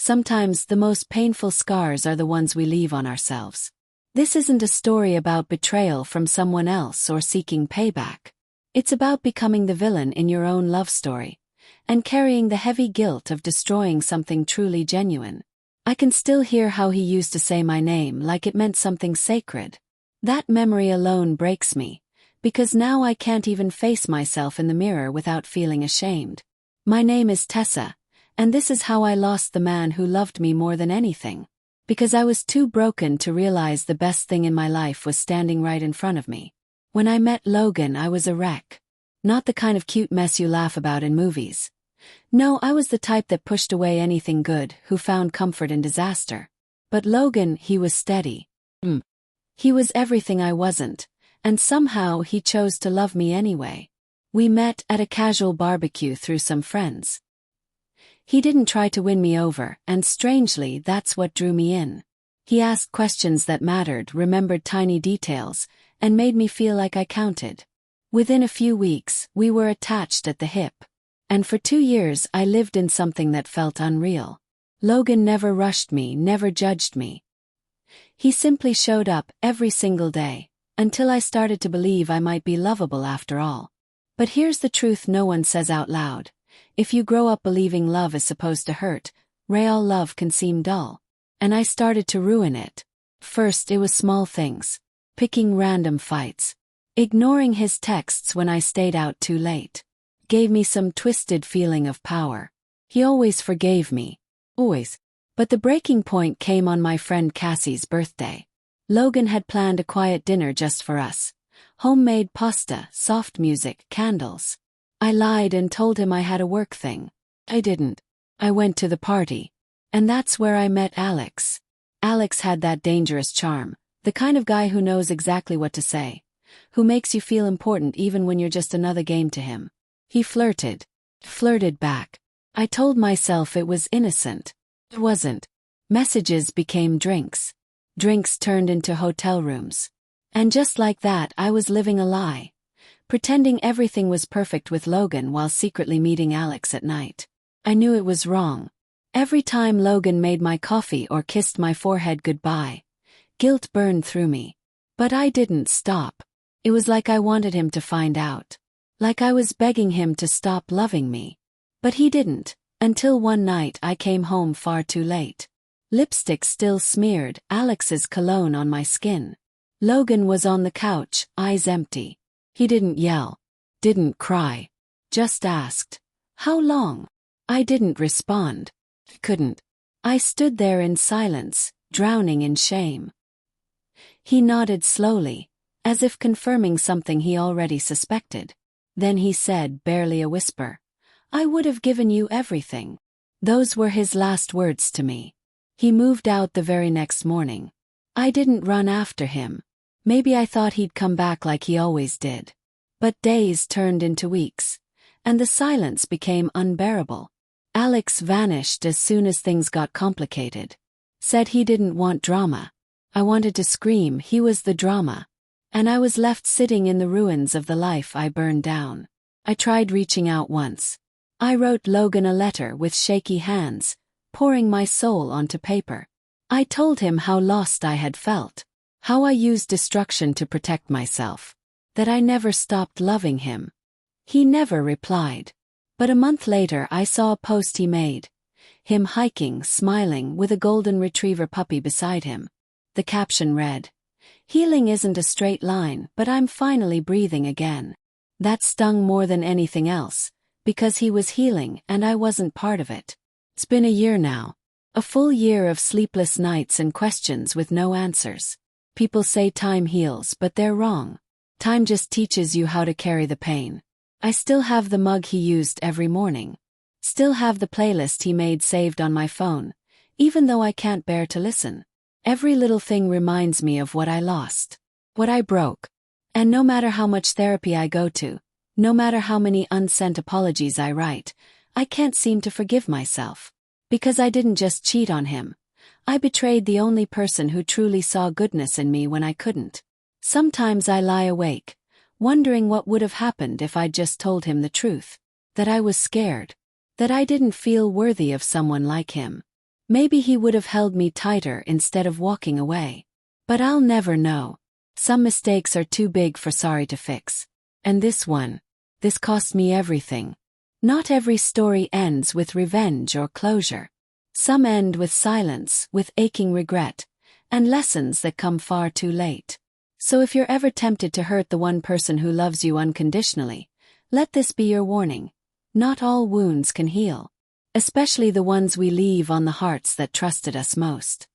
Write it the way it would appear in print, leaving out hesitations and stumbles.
Sometimes the most painful scars are the ones we leave on ourselves. This isn't a story about betrayal from someone else or seeking payback. It's about becoming the villain in your own love story, and carrying the heavy guilt of destroying something truly genuine. I can still hear how he used to say my name like it meant something sacred. That memory alone breaks me, because now I can't even face myself in the mirror without feeling ashamed. My name is Tessa, and this is how I lost the man who loved me more than anything. Because I was too broken to realize the best thing in my life was standing right in front of me. When I met Logan, I was a wreck. Not the kind of cute mess you laugh about in movies. No, I was the type that pushed away anything good, who found comfort in disaster. But Logan, he was steady. He was everything I wasn't, and somehow he chose to love me anyway. We met at a casual barbecue through some friends. He didn't try to win me over, and strangely, that's what drew me in. He asked questions that mattered, remembered tiny details, and made me feel like I counted. Within a few weeks, we were attached at the hip. And for 2 years I lived in something that felt unreal. Logan never rushed me, never judged me. He simply showed up every single day, until I started to believe I might be lovable after all. But here's the truth no one says out loud. If you grow up believing love is supposed to hurt, real love can seem dull. And I started to ruin it. First it was small things. Picking random fights. Ignoring his texts when I stayed out too late. Gave me some twisted feeling of power. He always forgave me. Always. But the breaking point came on my friend Cassie's birthday. Logan had planned a quiet dinner just for us. Homemade pasta, soft music, candles. I lied and told him I had a work thing. I didn't. I went to the party. And that's where I met Alex. Alex had that dangerous charm, the kind of guy who knows exactly what to say, who makes you feel important even when you're just another game to him. He flirted back. I told myself it was innocent. It wasn't. Messages became drinks. Drinks turned into hotel rooms. And just like that, I was living a lie. Pretending everything was perfect with Logan while secretly meeting Alex at night. I knew it was wrong. Every time Logan made my coffee or kissed my forehead goodbye, guilt burned through me. But I didn't stop. It was like I wanted him to find out. Like I was begging him to stop loving me. But he didn't, until one night I came home far too late. Lipstick still smeared, Alex's cologne on my skin. Logan was on the couch, eyes empty. He didn't yell. Didn't cry. Just asked, "How long?" I didn't respond. Couldn't. I stood there in silence, drowning in shame. He nodded slowly, as if confirming something he already suspected. Then he said, barely a whisper, "I would have given you everything." Those were his last words to me. He moved out the very next morning. I didn't run after him. Maybe I thought he'd come back like he always did. But days turned into weeks, and the silence became unbearable. Alex vanished as soon as things got complicated. Said he didn't want drama. I wanted to scream, he was the drama. And I was left sitting in the ruins of the life I burned down. I tried reaching out once. I wrote Logan a letter with shaky hands, pouring my soul onto paper. I told him how lost I had felt. How I used destruction to protect myself. That I never stopped loving him. He never replied. But a month later I saw a post he made. Him hiking, smiling, with a golden retriever puppy beside him. The caption read, "Healing isn't a straight line, but I'm finally breathing again." That stung more than anything else, because he was healing and I wasn't part of it. It's been a year now. A full year of sleepless nights and questions with no answers. People say time heals, but they're wrong. Time just teaches you how to carry the pain. I still have the mug he used every morning. Still have the playlist he made saved on my phone, even though I can't bear to listen. Every little thing reminds me of what I lost. What I broke. And no matter how much therapy I go to, no matter how many unsent apologies I write, I can't seem to forgive myself. Because I didn't just cheat on him. I betrayed the only person who truly saw goodness in me when I couldn't. Sometimes I lie awake, wondering what would have happened if I'd just told him the truth. That I was scared. That I didn't feel worthy of someone like him. Maybe he would have held me tighter instead of walking away. But I'll never know. Some mistakes are too big for sorry to fix. And this cost me everything. Not every story ends with revenge or closure. Some end with silence, with aching regret, and lessons that come far too late. So if you're ever tempted to hurt the one person who loves you unconditionally, let this be your warning. Not all wounds can heal. Especially the ones we leave on the hearts that trusted us most.